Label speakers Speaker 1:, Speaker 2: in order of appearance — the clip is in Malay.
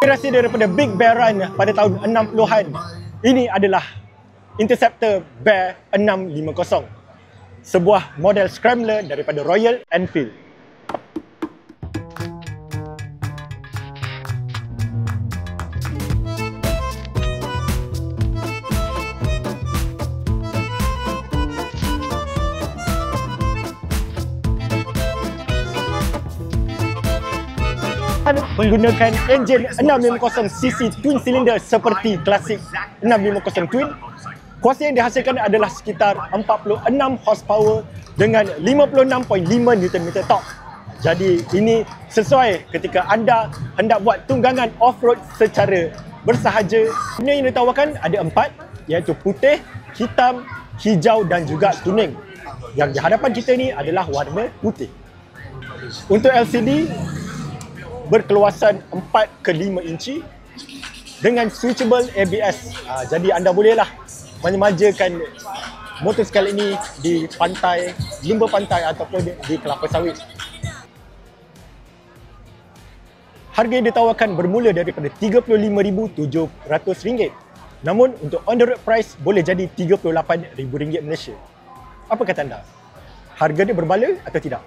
Speaker 1: Inspirasi daripada Big Bear Run pada tahun 60-an. Ini adalah Interceptor Bear 650. Sebuah model scrambler daripada Royal Enfield. Menggunakan enjin 650cc twin cylinder seperti klasik 650 twin. Kuasa yang dihasilkan adalah sekitar 46 horsepower dengan 56.5 Nm torque. Jadi ini sesuai ketika anda hendak buat tunggangan off-road secara bersahaja. Warna yang ditawarkan ada 4, iaitu putih, hitam, hijau dan juga kuning. Yang di hadapan kita ni adalah warna putih. Untuk LCD berkeluasan 4 ke 5 inci dengan switchable ABS. Jadi anda bolehlah menjemajakan motosikal ini di pantai, lumba pantai ataupun di kelapa sawit. Harga yang ditawarkan bermula daripada RM35,700. Namun untuk on the road price boleh jadi RM38,000 Malaysia. Apa kata anda? Harga dia berbala atau tidak?